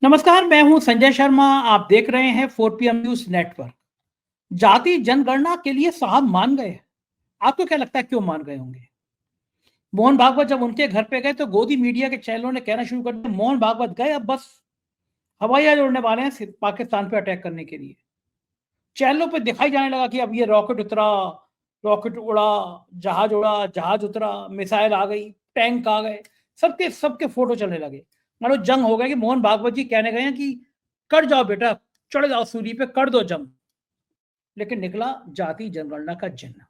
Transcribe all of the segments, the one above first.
नमस्कार, मैं हूं संजय शर्मा। आप देख रहे हैं 4 PM न्यूज नेटवर्क। जाति जनगणना के लिए साहब मान गए। आपको क्या लगता है क्यों मान गए होंगे? मोहन भागवत जब उनके घर पे गए तो गोदी मीडिया के चैनलों ने कहना शुरू कर दिया, मोहन भागवत गए, अब बस हवाई जहाज उड़ने वाले हैं पाकिस्तान पे अटैक करने के लिए। चैनलों पे दिखाई जाने लगा कि अब ये रॉकेट उतरा, रॉकेट उड़ा, जहाज उतरा, मिसाइल आ गई, टैंक आ गए, सबके सबके फोटो चलने लगे। मानो जंग हो गया कि मोहन भागवत जी कहने गए हैं कि कर जाओ बेटा, चढ़ जाओ सूली पे, कर दो जंग। लेकिन निकला जाति जनगणना का जिन्न।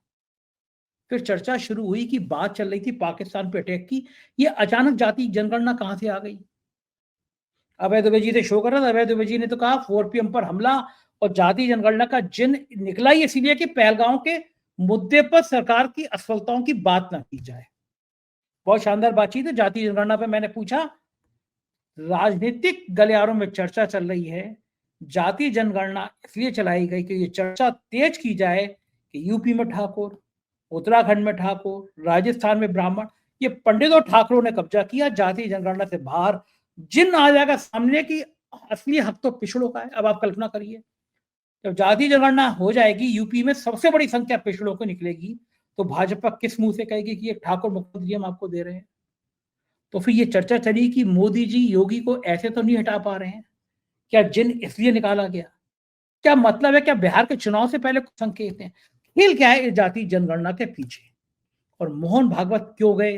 फिर चर्चा शुरू हुई कि बात चल रही थी पाकिस्तान पे अटैक की, ये अचानक जाति जनगणना कहां से आ गई? अभय दुबे जी ने शो करा था। अभय दुबे जी ने तो कहा 4 PM पर हमला और जाति जनगणना का जिन निकला ही इसीलिए कि पहलगांव के मुद्दे पर सरकार की असफलताओं की बात ना की जाए। बहुत शानदार बातचीत है। जाति जनगणना पे मैंने पूछा, राजनीतिक गलियारों में चर्चा चल रही है, जाति जनगणना इसलिए चलाई गई कि ये चर्चा तेज की जाए कि यूपी में ठाकुर, उत्तराखंड में ठाकुर, राजस्थान में ब्राह्मण, ये पंडितों ठाकुरों ने कब्जा किया, जाति जनगणना से बाहर जिन आ जाएगा सामने की असली हक तो पिछड़ों का है। अब आप कल्पना करिए, जब जाति जनगणना हो जाएगी, यूपी में सबसे बड़ी संख्या पिछड़ों को निकलेगी, तो भाजपा किस मुंह से कहेगी कि ये ठाकुर मुख्यमंत्री हम आपको दे रहे हैं? तो फिर ये चर्चा चली कि मोदी जी योगी को ऐसे तो नहीं हटा पा रहे हैं, क्या जिन इसलिए निकाला गया? क्या मतलब है? क्या बिहार के चुनाव से पहले कुछ संकेत हैं? खेल क्या है इस जाति जनगणना के पीछे? और मोहन भागवत क्यों गए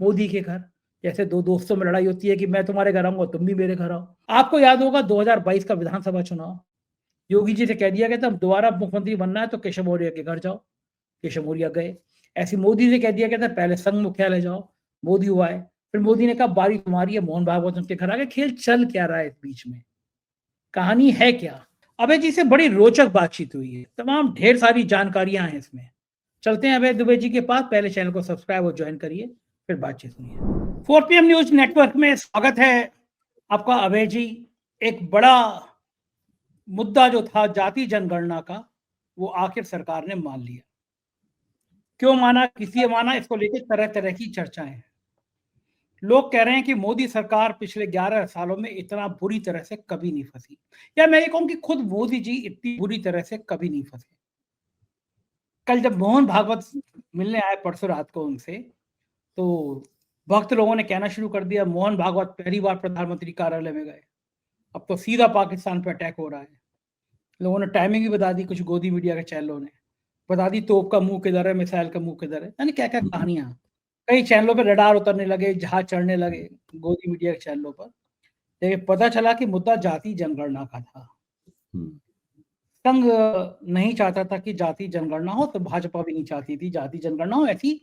मोदी के घर? जैसे दो दोस्तों में लड़ाई होती है कि मैं तुम्हारे घर आऊंगा, तुम भी मेरे घर आओ। आपको याद होगा 2022 का विधानसभा चुनाव, योगी जी से कह दिया गया था दोबारा मुख्यमंत्री बनना है तो केशव मौर्य के घर जाओ, केशव मौर्य गए। ऐसे मोदी से कह दिया गया था पहले संघ मुख्यालय जाओ, मोदी हुआ है। फिर मोदी ने कहा बारी तुम्हारी है, मोहन भागवत उनके घर आ गए। खेल चल क्या रहा है इस बीच में? कहानी है क्या? अभय जी से बड़ी रोचक बातचीत हुई है, तमाम ढेर सारी जानकारियां हैं इसमें। चलते हैं अभय दुबे जी के पास। पहले चैनल को सब्सक्राइब और ज्वाइन करिए, फिर बातचीत सुनिए। 4 PM न्यूज नेटवर्क में स्वागत है आपका अभय जी। एक बड़ा मुद्दा जो था जाति जनगणना का, वो आखिर सरकार ने मान लिया। क्यों माना, किसी माना, इसको लेकर तरह तरह की चर्चाएं हैं। लोग कह रहे हैं कि मोदी सरकार पिछले 11 सालों में इतना बुरी तरह से कभी नहीं फंसी, या मैं ये कहूं कि खुद मोदी जी इतनी बुरी तरह से कभी नहीं फंसे। कल जब मोहन भागवत मिलने आए परसों रात को उनसे, तो भक्त लोगों ने कहना शुरू कर दिया मोहन भागवत पहली बार प्रधानमंत्री कार्यालय में गए, अब तो सीधा पाकिस्तान पर अटैक हो रहा है। लोगों ने टाइमिंग भी बता दी, कुछ गोदी मीडिया के चैनलों ने बता दी, तोप का मुंह किधर है, मिसाइल का मुंह किधर है, यानी क्या क्या कहानियां। कई चैनलों पर रडार उतरने लगे, जहाज चढ़ने लगे गोदी मीडिया के चैनलों पर। लेकिन पता चला कि मुद्दा जाति जनगणना का था। संघ नहीं चाहता था कि जाति जनगणना हो, तो भाजपा भी नहीं चाहती थी जाति जनगणना हो। ऐसी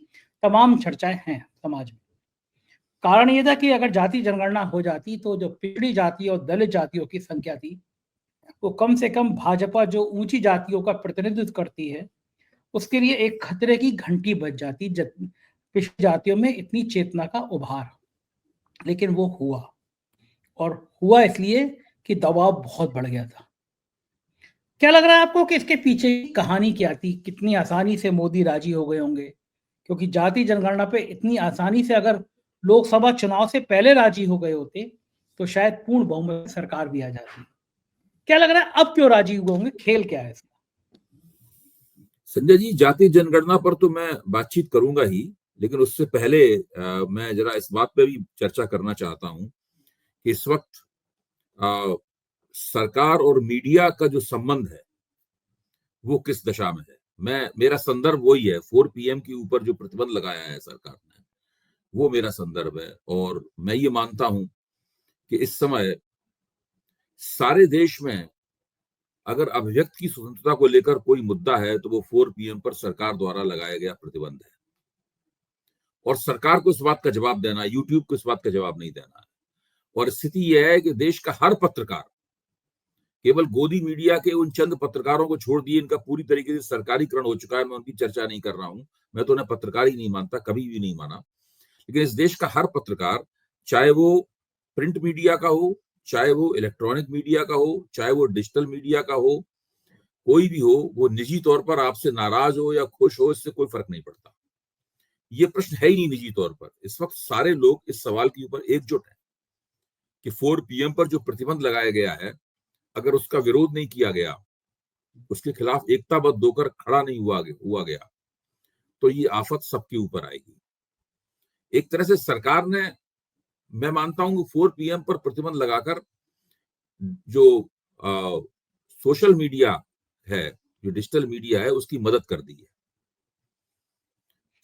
तमाम चर्चाएं हैं समाज में। कारण यह था कि अगर जाति जनगणना हो जाती तो जो पिछड़ी जाति और दलित जातियों की संख्या थी, वो कम से कम भाजपा जो ऊंची जातियों का प्रतिनिधित्व करती है, उसके लिए एक खतरे की घंटी बज जाती। पिछड़ी जातियों में इतनी चेतना का उभार, लेकिन वो हुआ, और हुआ इसलिए कि दबाव बहुत बढ़ गया था। क्या लग रहा है आपको कि इसके पीछे की कहानी क्या थी? कितनी आसानी से मोदी राजी हो गए होंगे? क्योंकि जाति जनगणना पे इतनी आसानी से अगर लोकसभा चुनाव से पहले राजी हो गए होते, तो शायद पूर्ण बहुमत सरकार भी आ जाती। क्या लग रहा है अब क्यों राजी हुए होंगे? खेल क्या है इसका? संजय जी, जाति जनगणना पर तो मैं बातचीत करूंगा ही, लेकिन उससे पहले मैं जरा इस बात पे भी चर्चा करना चाहता हूं कि इस वक्त सरकार और मीडिया का जो संबंध है वो किस दशा में है। मेरा संदर्भ वही है, 4 PM के ऊपर जो प्रतिबंध लगाया है सरकार ने, वो मेरा संदर्भ है। और मैं ये मानता हूं कि इस समय सारे देश में अगर अभिव्यक्ति की स्वतंत्रता को लेकर कोई मुद्दा है तो वो 4 PM पर सरकार द्वारा लगाया गया प्रतिबंध है। और सरकार को इस बात का जवाब देना, यूट्यूब को इस बात का जवाब नहीं देना है। और स्थिति यह है कि देश का हर पत्रकार, केवल गोदी मीडिया के उन चंद पत्रकारों को छोड़ दिए, इनका पूरी तरीके से सरकारीकरण हो चुका है। मैं उनकी चर्चा नहीं कर रहा हूं, मैं तो उन्हें पत्रकार ही नहीं मानता, कभी भी नहीं माना। लेकिन इस देश का हर पत्रकार, चाहे वो प्रिंट मीडिया का हो, चाहे वो इलेक्ट्रॉनिक मीडिया का हो, चाहे वो डिजिटल मीडिया का हो, कोई भी हो, वो निजी तौर पर आपसे नाराज हो या खुश हो, इससे कोई फर्क नहीं पड़ता। ये प्रश्न है ही नहीं निजी तौर पर। इस वक्त सारे लोग इस सवाल के ऊपर एकजुट हैं कि 4 PM पर जो प्रतिबंध लगाया गया है, अगर उसका विरोध नहीं किया गया, उसके खिलाफ एकताबद्ध होकर खड़ा नहीं हुआ गया, तो ये आफत सबके ऊपर आएगी। एक तरह से सरकार ने, मैं मानता हूं कि 4 PM पर प्रतिबंध लगाकर जो सोशल मीडिया है, जो डिजिटल मीडिया है, उसकी मदद कर दी है।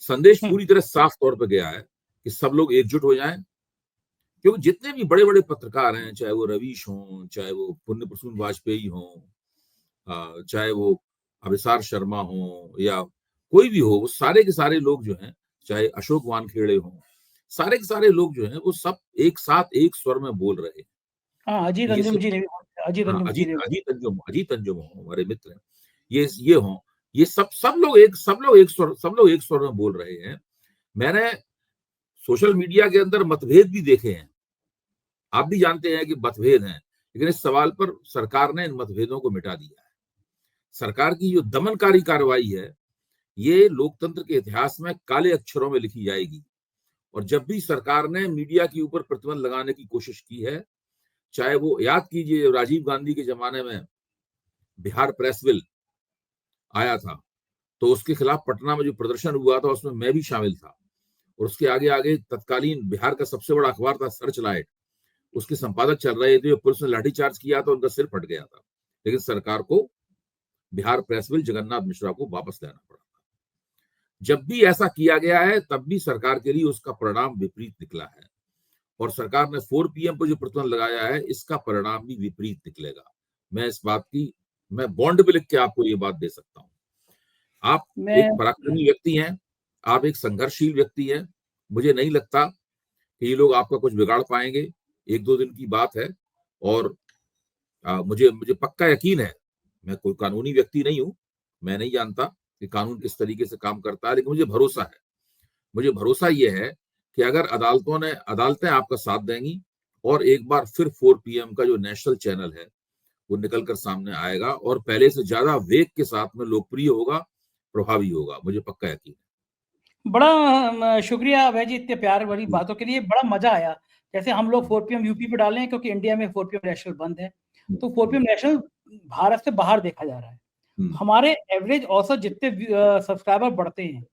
संदेश पूरी तरह साफ तौर पर गया है कि सब लोग एकजुट हो जाएं, क्योंकि जितने भी बड़े बड़े पत्रकार हैं, चाहे वो रवीश हों, चाहे वो पुण्य प्रसून वाजपेयी हों, चाहे वो अभिसार शर्मा हों, या कोई भी हो, वो सारे के सारे लोग जो हैं, चाहे अशोक वानखेड़े हों, सारे के सारे लोग जो हैं, वो सब एक साथ एक स्वर में बोल रहे हैं। हाँ, अजीत ये अंजुम सब, जी ने भी, अजीत हाँ, अंजुम जी ने भी। अजीत अंजुम हो, हमारे मित्र हैं, ये हों, ये सब लोग एक स्वर में बोल रहे हैं। मैंने सोशल मीडिया के अंदर मतभेद भी देखे हैं, आप भी जानते हैं कि मतभेद हैं, लेकिन इस सवाल पर सरकार ने इन मतभेदों को मिटा दिया है। सरकार की जो दमनकारी कार्रवाई है, ये लोकतंत्र के इतिहास में काले अक्षरों में लिखी जाएगी। और जब भी सरकार ने मीडिया के ऊपर प्रतिबंध लगाने की कोशिश की है, चाहे वो याद कीजिए राजीव गांधी के जमाने में बिहार प्रेस बिल आया था, तो उसके खिलाफ पटना में जो प्रदर्शन हुआ था, उसमें मैं भी शामिल था। और उसके आगे आगे तत्कालीन बिहार का सबसे बड़ा अखबार था सर्च लाइट, उसके संपादक चल रहे थे, पुलिस ने लाठीचार्ज किया तो उनका सिर फट गया था, लेकिन सरकार को बिहार प्रेस बिल जगन्नाथ मिश्रा को वापस लेना पड़ा। जब भी ऐसा किया गया है, तब भी सरकार के लिए उसका परिणाम विपरीत निकला है। और सरकार ने 4 PM पर जो प्रतिबंध लगाया है, इसका परिणाम भी विपरीत निकलेगा। मैं इस बात की, मैं बॉन्ड पे लिख के आपको ये बात दे सकता हूँ। आप एक पराक्रमी व्यक्ति हैं, आप एक संघर्षशील व्यक्ति हैं। मुझे नहीं लगता कि ये लोग आपका कुछ बिगाड़ पाएंगे। 1-2 दिन की बात है। और मुझे पक्का यकीन है, मैं कोई कानूनी व्यक्ति नहीं हूं, मैं नहीं जानता कि कानून किस तरीके से काम करता है, लेकिन मुझे भरोसा ये है कि अगर अदालतें आपका साथ देंगी, और एक बार फिर 4 PM का जो नेशनल चैनल है वो निकलकर सामने आएगा और पहले से ज्यादा वेग के साथ में लोकप्रिय होगा, प्रभावी होगा, मुझे पक्का यकीन है। बड़ा शुक्रिया अभय जी इतने प्यार वाली बातों के लिए। बड़ा मजा आया। जैसे हम लोग 4 PM यूपी पे डाले हैं, क्योंकि इंडिया में 4 PM नेशनल बंद है, तो 4 PM नेशनल भारत से बाहर देखा जा रहा है। हमारे एवरेज औसत जितने सब्सक्राइबर बढ़ते हैं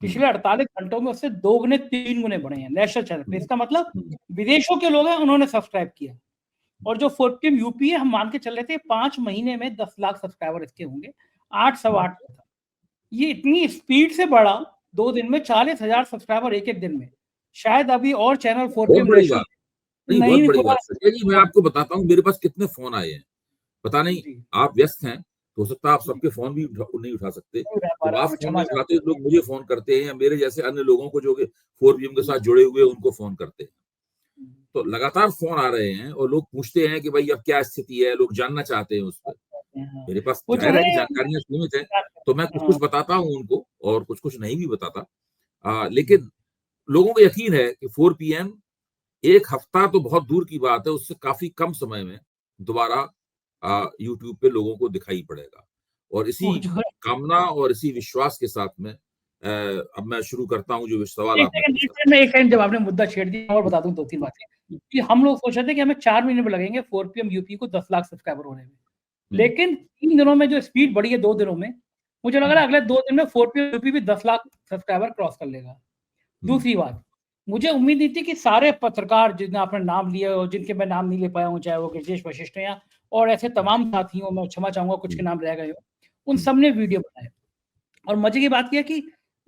पिछले 48 घंटों में, उससे 2 गुने 3 गुने बढ़े हैं नेशनल चैनल पे। इसका मतलब विदेशों के लोग हैं, उन्होंने सब्सक्राइब किया। और जो 4 PM यूपी है, हम मान के चल रहे थे 5 महीने में 10 लाख सब्सक्राइबर इसके होंगे, 8 सवा 8 था। ये इतनी स्पीड से बढ़ा, 2 दिन में 40,000 सब्सक्राइबर एक दिन में। शायद अभी और चैनल 4 PM बड़ी नेशनल बात बहुत बड़ी बात संजय जी। मैं आपको बताता हूँ, मेरे पास कितने फोन आए हैं, पता नहीं, आप व्यस्त हैं, तो हो सकता है आप सबके फोन भी नहीं उठा सकते। तो आप फोन नहीं उठाते, लोग मुझे फोन करते हैं, या मेरे जैसे अन्य लोगों को जो 4 PM के साथ जुड़े हुए उनको फोन करते हैं। तो लगातार फोन आ रहे हैं और लोग पूछते हैं कि भाई अब क्या स्थिति है, लोग जानना चाहते हैं उस पर। मेरे पास जाहिर है कि जानकारियां सीमित है, तो मैं कुछ बताता हूँ उनको और कुछ नहीं भी बताता। लेकिन लोगों को यकीन है कि 4 PM 1 हफ्ता तो बहुत दूर की बात है, उससे काफी कम समय में दोबारा यूट्यूब पे लोगों को दिखाई पड़ेगा। और इसी कामना और इसी विश्वास के साथ में अब मैं शुरू करता हूँ जो सवाल आपने पूछा। एक सेकंड, जब आपने मुद्दा छेड़ दिया और बता दूं 2-3 बातें कि हम लोग सोच रहे थे कि हमें 4 महीने में लगेंगे 4 PM यूपी को 10 लाख सब्सक्राइबर होने में, लेकिन 3 दिनों में जो स्पीड बढ़ी है, 2 दिनों में, मुझे लग रहा है अगले 2 दिन में 4 PM यूपी भी 10 लाख सब्सक्राइबर क्रॉस कर लेगा। दूसरी बात, मुझे उम्मीद नहीं थी कि सारे पत्रकार जिनके आपने नाम लिए और जिनके मैं नाम नहीं ले पाया हूँ, चाहे वो गिरजेश वशिष्ठ या और ऐसे तमाम साथी हो, मैं क्षमा चाहूंगा कुछ के नाम रह गए हो, उन सब ने वीडियो बनाए। और मजे की बात यह कि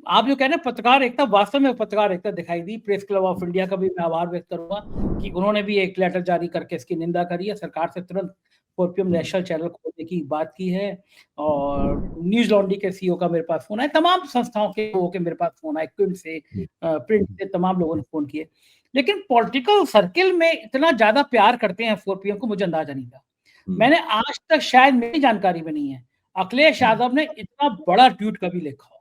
आप जो कह रहे हैं पत्रकार एकता, वास्तव में पत्रकार एकता दिखाई दी। प्रेस क्लब ऑफ इंडिया का भी मैं आभार व्यक्त करूंगा कि उन्होंने भी एक लेटर जारी करके इसकी निंदा करी है। सरकार से तुरंत 4 PM नेशनल चैनल खोलने की बात की है। और न्यूज लॉन्ड्री के CEO का मेरे पास फोन है, तमाम संस्थाओं के मेरे पास फोन है, क्विम से, प्रिंट से, तमाम लोगों ने फोन किए। लेकिन पॉलिटिकल सर्किल में इतना ज्यादा प्यार करते हैं 4 PM को, मुझे अंदाजा नहीं था। मैंने आज तक, शायद मेरी जानकारी में नहीं है, अखिलेश यादव ने इतना बड़ा ट्वीट कभी लिखा हो।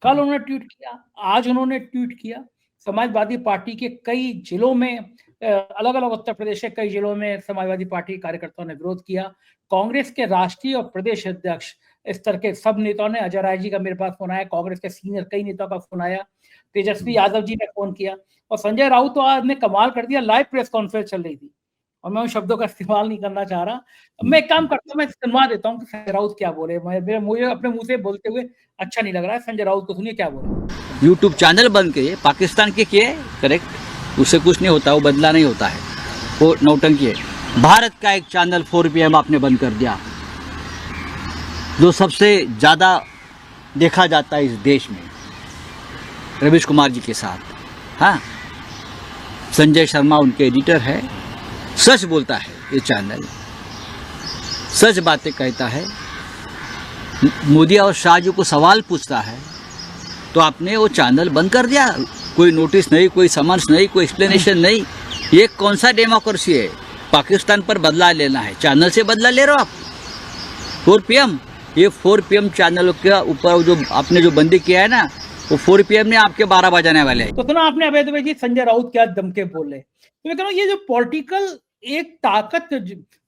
कल उन्होंने ट्वीट किया, आज उन्होंने ट्वीट किया। समाजवादी पार्टी के कई जिलों में, अलग अलग उत्तर प्रदेश के कई जिलों में समाजवादी पार्टी के कार्यकर्ताओं ने विरोध किया। कांग्रेस के राष्ट्रीय और प्रदेश अध्यक्ष स्तर के सब नेताओं ने, अजय राय जी का मेरे पास फोन आया, कांग्रेस के सीनियर कई नेताओं का फोन आया, तेजस्वी यादव जी ने फोन किया, और संजय राउत तो आज ने कमाल कर दिया, लाइव प्रेस कॉन्फ्रेंस चल रही थी, और मैं उन शब्दों का इस्तेमाल नहीं करना चाह रहा। मैं एक काम करता हूँ, मैं सुनवा देता हूँ कि संजय राउत क्या बोले। मुझे अपने मुंह से बोलते हुए अच्छा नहीं लग रहा है। संजय राउत को सुनिए क्या बोले। यूट्यूब चैनल बंद किए, पाकिस्तान के किए, करेक्ट, उससे कुछ नहीं होता, वो बदला नहीं होता है, वो नौटंकी है। भारत का एक चैनल 4 PM आपने बंद कर दिया, जो सबसे ज़्यादा देखा जाता है इस देश में, रवीश कुमार जी के साथ। हाँ, संजय शर्मा उनके एडिटर है, सच बोलता है ये चैनल, सच बातें कहता है, मोदी और शाह जी को सवाल पूछता है, तो आपने वो चैनल बंद कर दिया। कोई नोटिस नहीं, कोई समन्स नहीं, कोई एक्सप्लेनेशन नहीं। ये कौन सा डेमोक्रेसी है? पाकिस्तान पर बदला लेना है, चैनल से बदला ले रहे हो आप। 4 PM, ये 4 PM चैनल के ऊपर जो आपने जो बंदी किया है ना, वो 4 PM ने आपके 12 बजाने वाले हैं। तो सुना आपने अभय दुबे जी, संजय राउत क्या दम के बोले। तो मैं कह रहा हूँ ये जो पॉलिटिकल एक ताकत,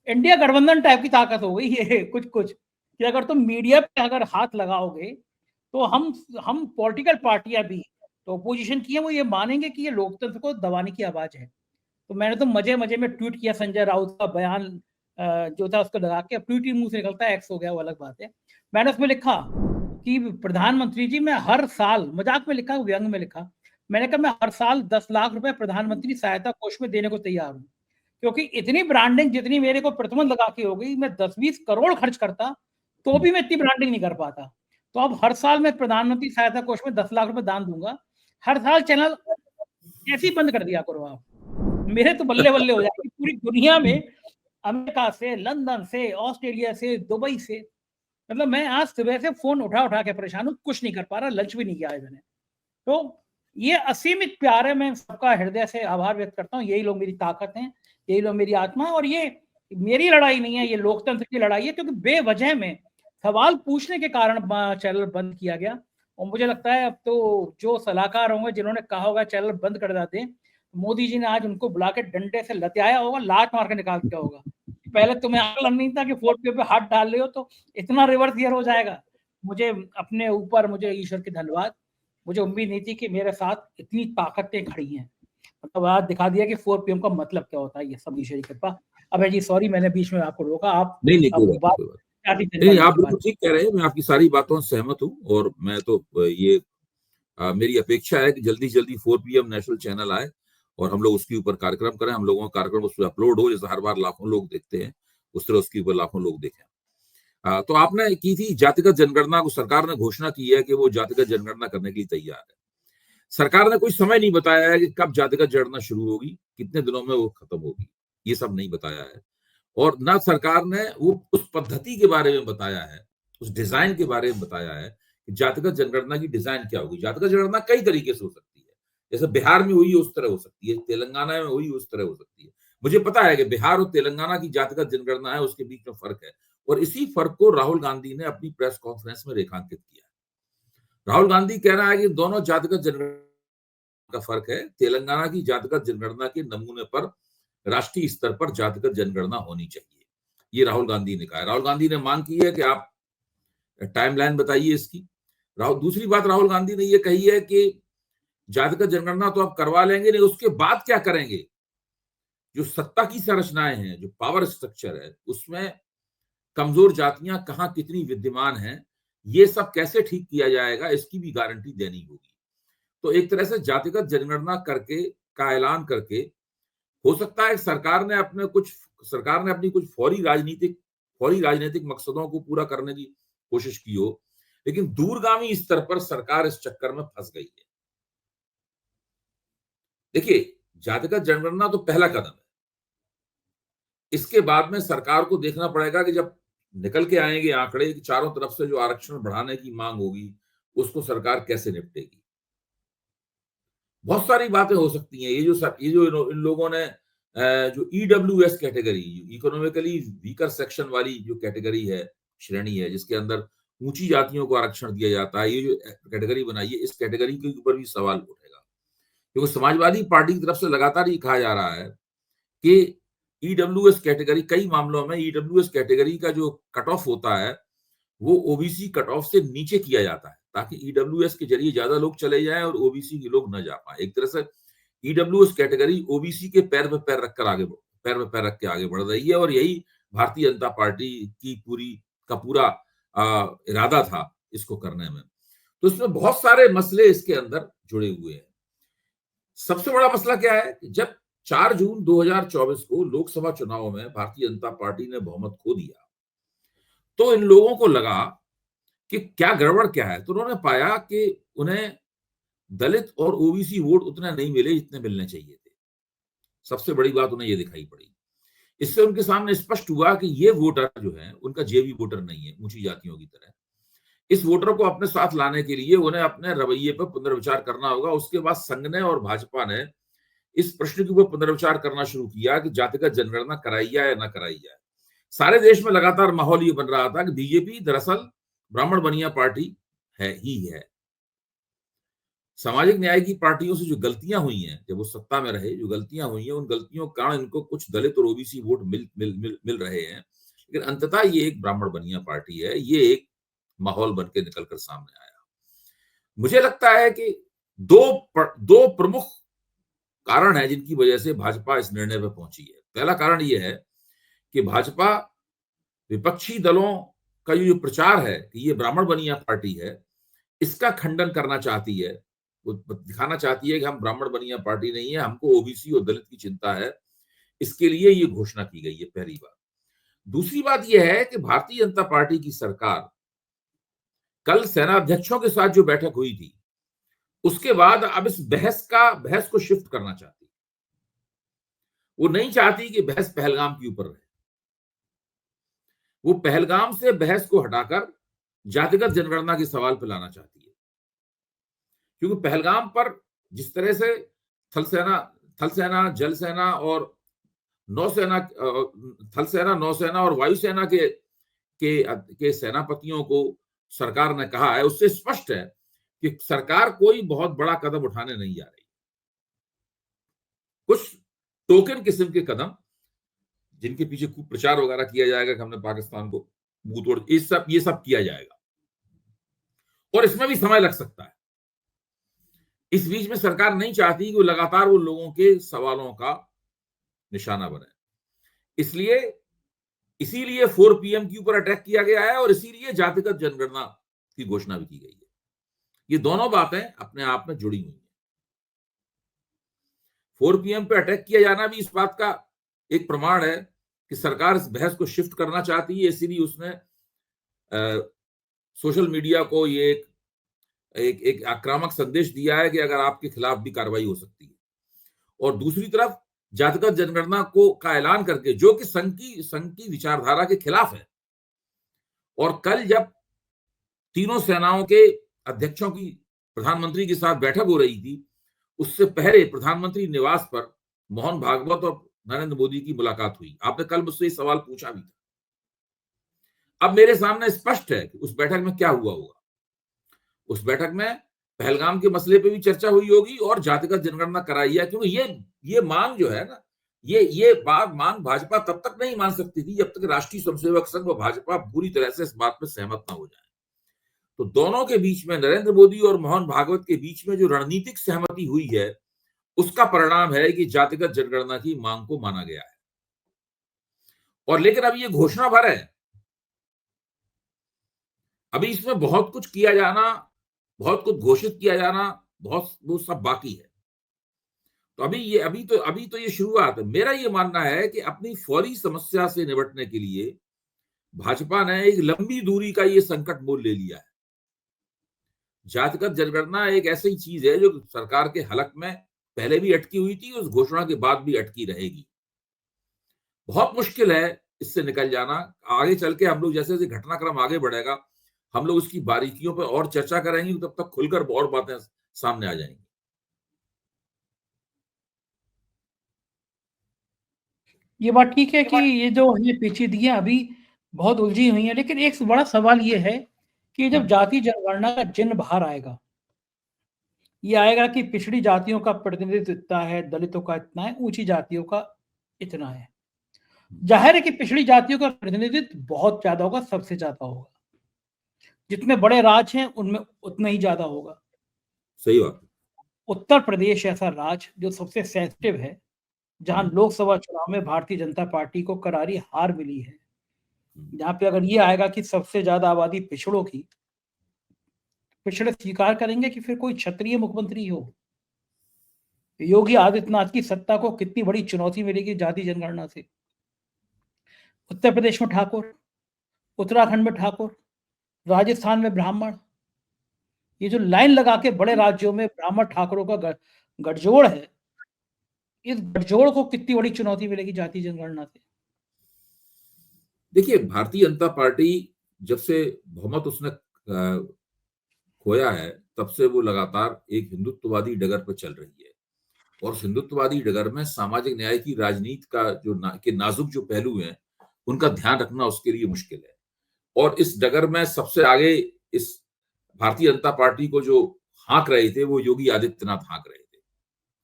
इंडिया गठबंधन टाइप की ताकत हो गई ये कुछ कि अगर तुम मीडिया पे अगर हाथ लगाओगे तो हम पॉलिटिकल पार्टियां भी तो ओपोजिशन की है, वो ये मानेंगे कि ये लोकतंत्र को दबाने की आवाज है। तो मैंने तो मजे में ट्वीट किया संजय राउत का बयान जो था उसको लगा के। अब ट्वीट ही मुंह से निकलता है, एक्स हो गया, वो अलग बात है। मैंने उसमें लिखा कि प्रधानमंत्री जी, मैं हर साल, मजाक में लिखा, व्यंग में लिखा, मैंने कहा मैं हर साल 10 लाख रुपए प्रधानमंत्री सहायता कोष में देने को तैयार हूँ, क्योंकि इतनी ब्रांडिंग जितनी मेरे को प्रतिबंध लगा के हो गई, मैं 10-20 करोड़ खर्च करता तो भी मैं इतनी ब्रांडिंग नहीं कर पाता। तो अब हर साल मैं प्रधानमंत्री सहायता कोष में 10 लाख रुपए दान दूंगा। हर साल चैनल ऐसे ही बंद कर दिया करो आप, मेरे तो बल्ले बल्ले हो जाएगी। पूरी दुनिया में, अमेरिका से, लंदन से, ऑस्ट्रेलिया से, दुबई से, मतलब मैं आज सुबह से फोन उठा के परेशान हूँ, कुछ नहीं कर पा रहा, लंच भी नहीं किया है मैंने। तो ये असीमित प्यार है, मैं सबका हृदय से आभार व्यक्त करता हूँ। यही लोग मेरी ताकत हैं, यही लोग मेरी आत्मा है। और ये मेरी लड़ाई नहीं है, ये लोकतंत्र की लड़ाई है, क्योंकि बेवजह में सवाल पूछने के कारण चैनल बंद किया गया। और मुझे लगता है अब तो जो सलाहकार होंगे जिन्होंने कहा होगा चैनल बंद कर दें, मोदी जी ने आज उनको बुला के डंडे से लतियाया होगा, लात मार के निकाल दिया होगा। पहले तुम्हें अकल नहीं था कि 4 PM पे हाथ डाल रहे हो तो इतना रिवर्स गियर हो जाएगा। मुझे अपने ऊपर, मुझे ईश्वर की धन्यवाद, मुझे उम्मीद नहीं थी कि मेरे साथ इतनी ताकतें खड़ी हैं। मतलब आज दिखा दिया कि 4 PM का मतलब क्या होता है, ये सब ईश्वर की कृपा। अभय जी सॉरी, मैंने बीच में आपको रोका। आप नहीं, कोई अब बात नहीं, कोई बात नहीं, आप बिल्कुल ठीक कह रहे हैं, मैं आपकी सारी बातों से सहमत हूँ। और मैं तो ये मेरी अपेक्षा है कि जल्दी से जल्दी 4 PM नेशनल चैनल आए और हम लोग उसके ऊपर कार्यक्रम करें, हम लोगों का कार्यक्रम उस पर अपलोड हो, जैसे हर बार लाखों लोग देखते हैं उस तरह उसके ऊपर लाखों लोग देखें। तो आपने की थी जातिगत जनगणना को, सरकार ने घोषणा की है कि वो जातिगत जनगणना करने के लिए तैयार है। सरकार ने कोई समय नहीं बताया है कि कब जातिगत जनगणना शुरू होगी, कितने दिनों में वो खत्म होगी, ये सब नहीं बताया है। और ना सरकार ने वो उस पद्धति के बारे में बताया है, उस डिजाइन के बारे में बताया है कि जातिगत जनगणना की डिजाइन क्या होगी। जातिगत जनगणना कई तरीके से हो सकती है, जैसे बिहार में हुई उस तरह हो सकती है, तेलंगाना में हुई उस तरह हो सकती है। मुझे पता है कि बिहार और तेलंगाना की जातिगत जनगणना है, उसके बीच में फर्क है, और इसी फर्क को राहुल गांधी ने अपनी प्रेस कॉन्फ्रेंस में रेखांकित किया। राहुल गांधी कह रहा है कि दोनों जातिगत जनगणना का फर्क है। तेलंगाना की जातिगत जनगणना के नमूने पर राष्ट्रीय स्तर पर जातिगत जनगणना होनी चाहिए, ये राहुल गांधी ने कहा है। राहुल गांधी ने मांग की है कि आप टाइमलाइन बताइए इसकी। दूसरी बात राहुल गांधी ने ये कही है कि जातिगत जनगणना तो आप करवा लेंगे, नहीं उसके बाद क्या करेंगे, जो सत्ता की संरचनाएं हैं, जो पावर स्ट्रक्चर है, उसमें कमजोर जातियां कहां कितनी विद्यमान हैं, ये सब कैसे ठीक किया जाएगा, इसकी भी गारंटी देनी होगी। तो एक तरह से जातिगत जनगणना करके का ऐलान करके हो सकता है सरकार ने अपनी कुछ फौरी राजनीतिक मकसदों को पूरा करने की कोशिश की हो, लेकिन दूरगामी स्तर पर सरकार इस चक्कर में फंस गई है। देखिए, जातिगत जनगणना तो पहला कदम है, इसके बाद में सरकार को देखना पड़ेगा कि जब निकल के आएंगे आंकड़े कि चारों तरफ से जो आरक्षण बढ़ाने की मांग होगी, उसको सरकार कैसे निपटेगी। बहुत सारी बातें हो सकती हैं। ये जो इन लोगों ने जो EWS category, economically weaker section वाली जो कैटेगरी है, श्रेणी है, जिसके अंदर ऊंची जातियों को आरक्षण दिया जाता है, ये जो कैटेगरी बनाई है, इस कैटेगरी के ऊपर भी सवाल उठेगा, क्योंकि समाजवादी पार्टी की तरफ से लगातार ये कहा जा रहा है कि ईडब्ल्यूएस कैटेगरी, कई मामलों में ईडब्ल्यूएस कैटेगरी का जो कट ऑफ होता है वो ओबीसी कट ऑफ से नीचे किया जाता है, ताकि ईडब्ल्यूएस के जरिए ज्यादा लोग चले जाएं और ओबीसी के लोग न जा पाए। एक तरह से ईडब्ल्यूएस कैटेगरी ओबीसी के पैर पे पैर रखकर आगे पैर में पैर रख के आगे बढ़ रही है, और यही भारतीय जनता पार्टी की पूरा इरादा था इसको करने में। तो इसमें बहुत सारे मसले इसके अंदर जुड़े हुए हैं। सबसे बड़ा मसला क्या है कि जब 4 जून 2024 को लोकसभा चुनाव में भारतीय जनता पार्टी ने बहुमत खो दिया, तो इन लोगों को लगा कि क्या गड़बड़ क्या है। तो उन्होंने पाया कि उन्हें दलित और ओबीसी वोट उतने नहीं मिले जितने मिलने चाहिए थे। सबसे बड़ी बात उन्हें ये दिखाई पड़ी। इससे उनके सामने स्पष्ट हुआ कि ये वोटर जो है उनका जेबी वोटर नहीं है, ऊंची जातियों की तरह। इस वोटर को अपने साथ लाने के लिए उन्हें अपने रवैये पर पुनर्विचार करना होगा। उसके बाद संघ ने और भाजपा ने इस प्रश्न के ऊपर पुनर्विचार करना शुरू किया कि जातिगत जनगणना कराई जाए या न कराई जाए। सारे देश में लगातार माहौल ये बन रहा था कि बीजेपी दरअसल ब्राह्मण बनिया पार्टी है। सामाजिक न्याय की पार्टियों से जो गलतियां हुई हैं, जब वो सत्ता में रहे, जो गलतियां हुई हैं, उन गलतियों के कारण इनको कुछ दलित और ओबीसी वोट मिल रहे हैं। लेकिन अंततः ये एक ब्राह्मण बनिया पार्टी है। ये एक माहौल बन के निकलकर सामने आया। मुझे लगता है कि दो प्रमुख कारण है जिनकी वजह से भाजपा इस निर्णय पर पहुंची है। पहला कारण यह है कि भाजपा विपक्षी दलों का जो प्रचार है कि ये ब्राह्मण बनिया पार्टी है, इसका खंडन करना चाहती है। वो दिखाना चाहती है कि हम ब्राह्मण बनिया पार्टी नहीं है, हमको ओबीसी और दलित की चिंता है। इसके लिए ये घोषणा की गई है, पहली बात। दूसरी बात यह है कि भारतीय जनता पार्टी की सरकार कल सेनाध्यक्षों के साथ जो बैठक हुई थी, उसके बाद अब इस बहस को शिफ्ट करना चाहती है। वो नहीं चाहती कि बहस पहलगाम के ऊपर रहे। वो पहलगाम से बहस को हटाकर जातिगत जनगणना के सवाल पर लाना चाहती है। क्योंकि पहलगाम पर जिस तरह से थल सेना, जल सेना और नौसेना, थल सेना, नौसेना और वायुसेना के सेनापतियों को सरकार ने कहा है, उससे स्पष्ट है कि सरकार कोई बहुत बड़ा कदम उठाने नहीं जा रही। कुछ टोकन किस्म के कदम, जिनके पीछे खूब प्रचार वगैरह किया जाएगा कि हमने पाकिस्तान को मुंह तोड़, ये सब किया जाएगा, और इसमें भी समय लग सकता है। इस बीच में सरकार नहीं चाहती कि वो लगातार वो लोगों के सवालों का निशाना बने। इसीलिए 4 PM के ऊपर अटैक किया गया है, और इसीलिए जातिगत जनगणना की घोषणा भी की गई है। ये दोनों बातें अपने आप में जुड़ी हुई हैं। 4 PM पे अटैक किया जाना भी इस बात का एक प्रमाण है कि सरकार इस बहस को शिफ्ट करना चाहती है। इसीलिए उसने सोशल मीडिया को ये एक आक्रामक संदेश दिया है कि अगर आपके खिलाफ भी कार्रवाई हो सकती है। और दूसरी तरफ जातिगत जनगणना का ऐलान करके, जो कि संघ की विचारधारा के खिलाफ है। और कल जब तीनों सेनाओं के अध्यक्षों की प्रधानमंत्री के साथ बैठक हो रही थी, उससे पहले प्रधानमंत्री निवास पर मोहन भागवत और नरेंद्र मोदी की मुलाकात हुई। आपने कल मुझसे ये सवाल पूछा भी था। अब मेरे सामने स्पष्ट है कि उस बैठक में क्या हुआ होगा। उस बैठक में पहलगाम के मसले पे भी चर्चा हुई होगी और जातिगत जनगणना कराई है। क्योंकि ये मांग जो है ना, ये मांग भाजपा तब तक नहीं मान सकती थी जब तक राष्ट्रीय स्वयंसेवक संघ व भाजपा पूरी तरह से इस बात में सहमत ना हो जाए। तो दोनों के बीच में, नरेंद्र मोदी और मोहन भागवत के बीच में जो रणनीतिक सहमति हुई है, उसका परिणाम है कि जातिगत जनगणना की मांग को माना गया है। और लेकिन अब ये घोषणा भर है, अभी इसमें बहुत कुछ किया जाना, बहुत कुछ घोषित किया जाना, वो सब बाकी है। तो अभी तो ये शुरुआत है। मेरा ये मानना है कि अपनी फौरी समस्या से निपटने के लिए भाजपा ने एक लंबी दूरी का ये संकट मोल ले लिया है। जातिगत जनगणना एक ऐसी चीज है जो सरकार के हलक में पहले भी अटकी हुई थी, उस घोषणा के बाद भी अटकी रहेगी। बहुत मुश्किल है इससे निकल जाना। आगे चल के हम लोग जैसे जैसे घटनाक्रम आगे बढ़ेगा, हम लोग उसकी बारीकियों पर और चर्चा करेंगे, तब तक खुलकर और बातें सामने आ जाएंगी। ये बात ठीक है कि ये जो है पेचीदगियां अभी बहुत उलझी हुई हैं, लेकिन एक बड़ा सवाल ये है कि जब जाति जनगणना का चिन्ह बाहर आएगा, ये आएगा कि पिछड़ी जातियों का प्रतिनिधित्व इतना है, दलितों का इतना है, ऊंची जातियों का इतना है। जाहिर है कि पिछड़ी जातियों का प्रतिनिधित्व बहुत ज्यादा होगा, सबसे ज्यादा होगा। जितने बड़े राज्य हैं उनमें उतना ही ज्यादा होगा। सही बात। उत्तर प्रदेश ऐसा राज्य जो सबसे सेंसिटिव है, जहां लोकसभा चुनाव में भारतीय जनता पार्टी को करारी हार मिली है, जहां पे अगर ये आएगा कि सबसे ज्यादा आबादी पिछड़ों की, पिछड़े स्वीकार करेंगे कि फिर कोई क्षत्रिय मुख्यमंत्री हो। योगी आदित्यनाथ की सत्ता को कितनी बड़ी चुनौती मिलेगी जाति जनगणना से। उत्तर प्रदेश में ठाकुर, उत्तराखंड में ठाकुर, राजस्थान में ब्राह्मण, ये जो लाइन लगा के बड़े राज्यों में ब्राह्मण ठाकुरों का गठजोड़ है, इस गठजोड़ को कितनी बड़ी चुनौती मिलेगी जाति जनगणना से। देखिए, भारतीय जनता पार्टी जब से बहुमत उसने खोया है, तब से वो लगातार एक हिंदुत्ववादी डगर पर चल रही है, और हिंदुत्ववादी डगर में सामाजिक न्याय की राजनीति का जो के नाजुक जो पहलू हैं, उनका ध्यान रखना उसके लिए मुश्किल है। और इस डगर में सबसे आगे इस भारतीय जनता पार्टी को जो हाँक रहे थे, वो योगी आदित्यनाथ हाँक रहे थे।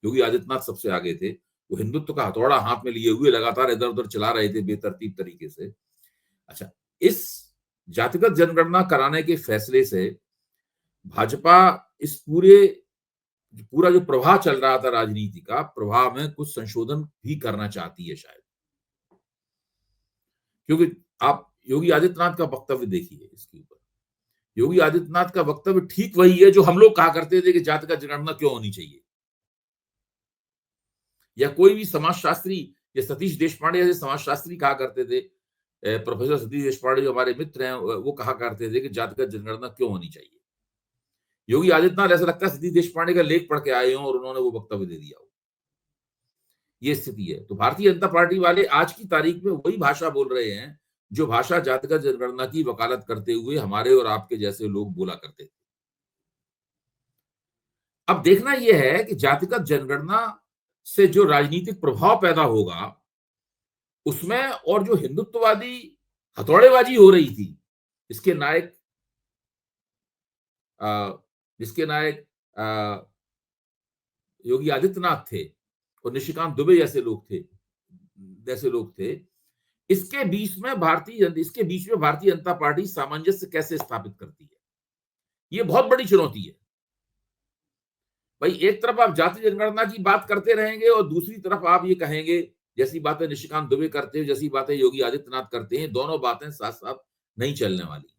योगी आदित्यनाथ सबसे आगे थे। वो हिंदुत्व का हथौड़ा हाथ में लिए हुए लगातार इधर उधर चला रहे थे बेतरतीब तरीके से। अच्छा, इस जातिगत जनगणना कराने के फैसले से भाजपा इस पूरा जो प्रवाह चल रहा था राजनीति का, प्रवाह में कुछ संशोधन भी करना चाहती है शायद। क्योंकि आप योगी आदित्यनाथ का वक्तव्य देखिए, इसके ऊपर योगी आदित्यनाथ का वक्तव्य ठीक वही है जो हम लोग कहा करते थे कि जातिगत जनगणना क्यों होनी चाहिए, या कोई भी समाजशास्त्री या सतीश देशपांडे जैसे समाजशास्त्री कहा करते थे। प्रोफेसर सतीश देशपांडे जो हमारे मित्र हैं, वो कहा करते थे कि जातिगत जनगणना क्यों होनी चाहिए। योगी आदित्यनाथ ऐसा लगता है सतीश देशपांडे का लेख पढ़ के आए हों और उन्होंने वो वक्तव्य दे दिया हो। ये स्थिति है। तो भारतीय जनता पार्टी वाले आज की तारीख में वही भाषा बोल रहे हैं जो भाषा जातिगत जनगणना की वकालत करते हुए हमारे और आपके जैसे लोग बोला करते थे। अब देखना यह है कि जातिगत जनगणना से जो राजनीतिक प्रभाव पैदा होगा उसमें, और जो हिंदुत्ववादी हथौड़ेबाजी हो रही थी, इसके नायक योगी आदित्यनाथ थे और निशिकांत दुबे जैसे लोग थे, इसके बीच में भारतीय जनता पार्टी सामंजस्य कैसे स्थापित करती है, ये बहुत बड़ी चुनौती है। भाई, एक तरफ आप जाति जनगणना की बात करते रहेंगे और दूसरी तरफ आप ये कहेंगे, जैसी बातें निशिकांत दुबे करते हैं, जैसी बातें योगी आदित्यनाथ करते हैं, दोनों बातें साथ साथ नहीं चलने वाली।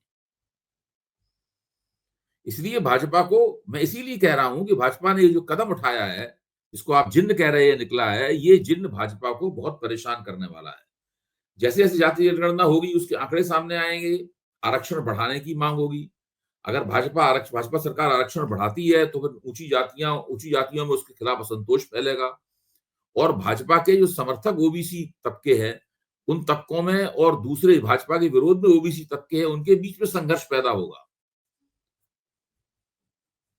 इसलिए भाजपा को मैं इसीलिए कह रहा हूं कि भाजपा ने जो कदम उठाया है, जिसको आप जिन्न कह रहे हैं, निकला है, ये जिन्न भाजपा को बहुत परेशान करने वाला है। जैसे जैसे जातीय जनगणना होगी उसके आंकड़े सामने आएंगे, आरक्षण बढ़ाने की मांग होगी। अगर भाजपा सरकार आरक्षण बढ़ाती है तो फिर ऊंची जातियों में उसके खिलाफ असंतोष फैलेगा, और भाजपा के जो समर्थक ओबीसी तबके हैं, उन तबकों में और दूसरे भाजपा के विरोध में ओबीसी तबके हैं, उनके बीच में संघर्ष पैदा होगा।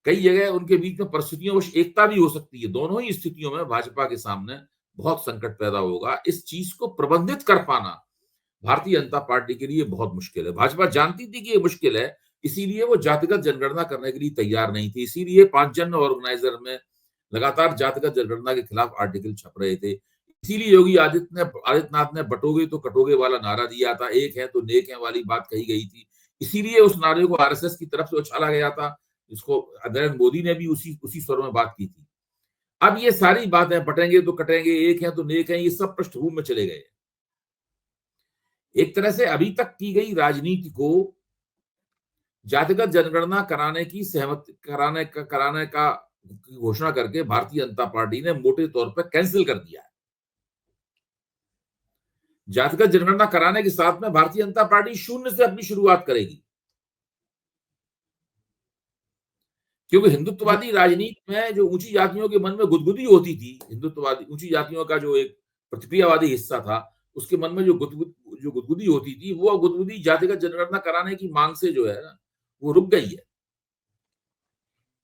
कई जगह उनके बीच में परिस्थितियों में एकता भी हो सकती है। दोनों ही स्थितियों में भाजपा के सामने बहुत संकट पैदा होगा। इस चीज को प्रबंधित कर पाना भारतीय जनता पार्टी के लिए बहुत मुश्किल है। भाजपा जानती थी कि ये मुश्किल है, इसीलिए वो जातिगत जनगणना करने के लिए तैयार नहीं थी। इसीलिए 5 जन ऑर्गेनाइजर में लगातार जातिगत जनगणना के खिलाफ आर्टिकल छप रहे थे। इसीलिए योगी आदित्यनाथ ने बटोगे तो कटोगे वाला नारा दिया था, एक है तो नेक है वाली बात कही गई थी। इसीलिए उस नारे को आरएसएस की तरफ से उछाला गया था, जिसको नरेंद्र मोदी ने भी उसी स्वर में बात की थी। अब ये सारी बातें बटेंगे तो कटेंगे, एक है तो नेक है, ये सब पृष्ठभूमि में चले गए। एक तरह से अभी तक की गई राजनीति को जातिगत जनगणना कराने का घोषणा करके भारतीय जनता पार्टी ने मोटे तौर पर कैंसिल कर दिया है। जातिगत जनगणना कराने के साथ में भारतीय जनता पार्टी शून्य से अपनी शुरुआत करेगी, क्योंकि हिंदुत्ववादी राजनीति में जो ऊंची जातियों के मन में गुदगुदी होती थी, हिंदुत्ववादी ऊंची जातियों का जो एक प्रतिक्रियावादी हिस्सा था, उसके मन में जो गुदगुदी होती थी, वो गुदगुदी जातिगत जनगणना कराने की मांग से जो है ना, वो रुक गई है।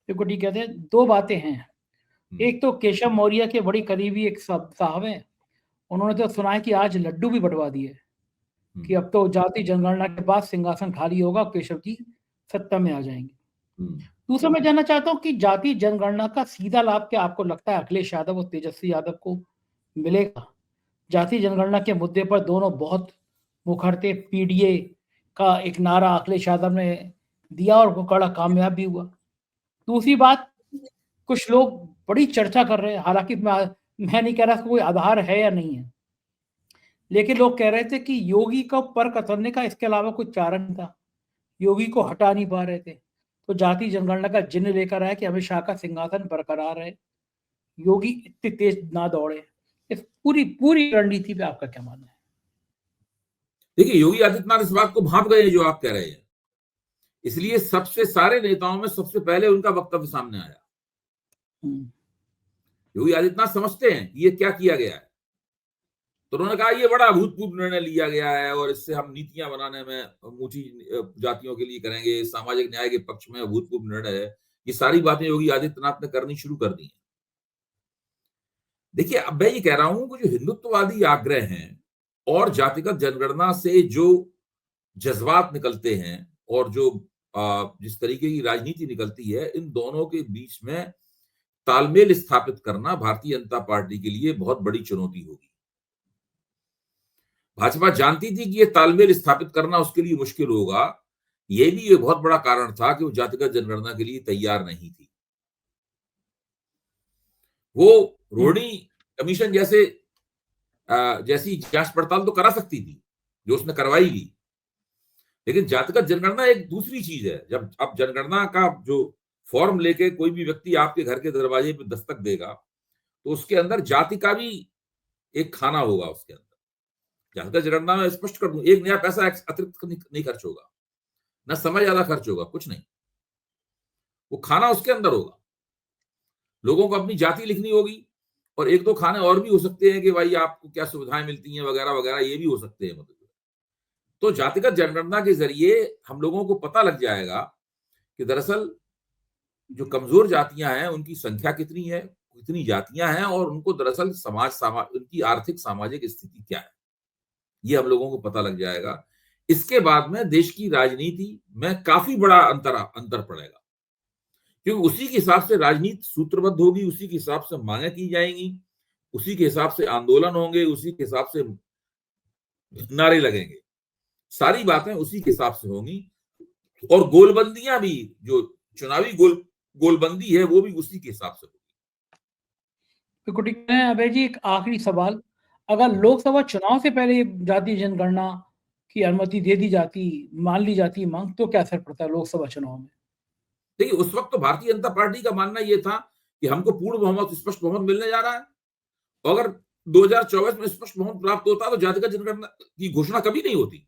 देखो, ठीक कहते हैं, दो बातें हैं। एक तो केशव मौर्य के बड़ी करीबी एक साहब हैं, उन्होंने तो सुना है कि आज लड्डू भी बंटवा दिए कि अब तो जाति जनगणना के बाद सिंहासन खाली होगा, केशव जी सत्ता में आ जाएंगे। दूसरा, मैं जानना चाहता हूं कि जाति जनगणना का सीधा लाभ क्या आपको लगता है अखिलेश यादव और तेजस्वी यादव को मिलेगा? जाति जनगणना के मुद्दे पर दोनों बहुत मुखरते, पीडीए का एक नारा अखिलेश यादव ने दिया और वो कड़ा कामयाब भी हुआ। दूसरी बात, कुछ लोग बड़ी चर्चा कर रहे हैं, हालांकि मैं मैं नहीं कह रहा इसका कोई आधार है या नहीं है, लेकिन लोग कह रहे थे कि योगी को पर कतरने का इसके अलावा कोई चारा नहीं था, योगी को हटा नहीं पा रहे थे, तो जाति जनगणना का जिन्न लेकर आया कि अमित शाह का सिंहासन बरकरार है, योगी इतनी तेज ना दौड़े। इस पूरी पूरी रणनीति पे आपका क्या मानना है? देखिए, योगी आदित्यनाथ इस बात को भांप गए जो आप कह रहे हैं, इसलिए सबसे सारे नेताओं में सबसे पहले उनका वक्तव्य सामने आया। योगी आदित्यनाथ समझते हैं कि ये क्या किया गया है, तो उन्होंने कहा ये बड़ा अभूतपूर्व निर्णय लिया गया है और इससे हम नीतियां बनाने में ऊंची जातियों के लिए करेंगे, सामाजिक न्याय के पक्ष में अभूतपूर्व निर्णय है। ये सारी बातें योगी आदित्यनाथ ने करनी शुरू कर दी हैं। देखिए, अब मैं ये कह रहा हूं कि जो हिंदुत्ववादी आग्रह हैं और जातिगत जनगणना से जो जज्बात निकलते हैं और जो जिस तरीके की राजनीति निकलती है, इन दोनों के बीच में तालमेल स्थापित करना भारतीय जनता पार्टी के लिए बहुत बड़ी चुनौती होगी। भाजपा जानती थी कि ये तालमेल स्थापित करना उसके लिए मुश्किल होगा। ये भी एक बहुत बड़ा कारण था कि वो जातिगत जनगणना के लिए तैयार नहीं थी। वो रोहिणी कमीशन जैसी जांच पड़ताल तो करा सकती थी, जो उसने करवाई भी, लेकिन जातिगत जनगणना एक दूसरी चीज है। जब अब जनगणना का जो फॉर्म लेके कोई भी व्यक्ति आपके घर के दरवाजे पे दस्तक देगा, तो उसके अंदर जाति का भी एक खाना होगा। उसके अंदर जातिगत जनगणना में स्पष्ट कर दूं, एक नया पैसा अतिरिक्त नहीं खर्च होगा, ना समय ज्यादा खर्च होगा, कुछ नहीं। वो खाना उसके अंदर होगा, लोगों को अपनी जाति लिखनी होगी और एक दो खाने और भी हो सकते हैं कि भाई आपको क्या सुविधाएं मिलती हैं वगैरह वगैरह, ये भी हो सकते हैं। मतलब तो जातिगत जनगणना के जरिए हम लोगों को पता लग जाएगा कि दरअसल जो कमजोर जातियां हैं उनकी संख्या कितनी है, कितनी जातियां हैं और उनको दरअसल उनकी आर्थिक सामाजिक स्थिति क्या है, ये हम लोगों को पता लग जाएगा। इसके बाद में देश की राजनीति में काफी बड़ा अंतर पड़ेगा, क्योंकि उसी के हिसाब से राजनीति सूत्रबद्ध होगी, उसी के हिसाब से मांगे की जाएंगी, उसी के हिसाब से आंदोलन होंगे, उसी के हिसाब से नारे लगेंगे, सारी बातें उसी के हिसाब से होंगी। और गोलबंदियां भी, जो चुनावी गोलबंदी है, वो भी उसी के हिसाब से होगी। बिल्कुल ठीक है अभय जी। एक आखिरी सवाल, अगर लोकसभा चुनाव से पहले जाति जनगणना की अनुमति दे दी जाती, मान ली जाती मांग, तो क्या असर पड़ता है लोकसभा चुनाव में? देखिए, उस वक्त तो भारतीय जनता पार्टी का मानना यह था कि हमको पूर्ण बहुमत, स्पष्ट बहुमत मिलने जा रहा है, और अगर 2024 में स्पष्ट बहुमत प्राप्त होता तो जातिगत जनगणना की घोषणा कभी नहीं होती।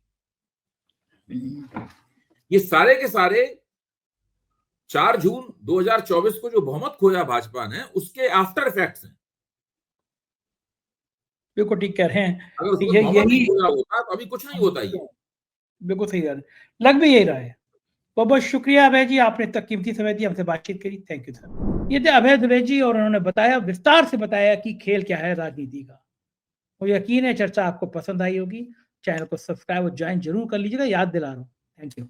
ये सारे के सारे 4 जून 2024 को जो बहुमत खोया भाजपा ने, उसके आफ्टर इफेक्ट्स हैं। बिल्कुल ठीक कह रहे हैं। अगर यही होता तो अभी कुछ नहीं होता। ये बिल्कुल सही है, लग भी यही रहा है। बहुत बहुत शुक्रिया अभय जी, आपने तक कीमती समय दी, हमसे बातचीत करी। Thank you sir. ये थे अभय दुबे जी और उन्होंने बताया, विस्तार से बताया कि खेल क्या है राजनीति का। मुझे यकीन है चर्चा आपको पसंद आई होगी। चैनल को सब्सक्राइब और ज्वाइन जरूर कर लीजिएगा, याद दिला रहा हूँ। Thank you.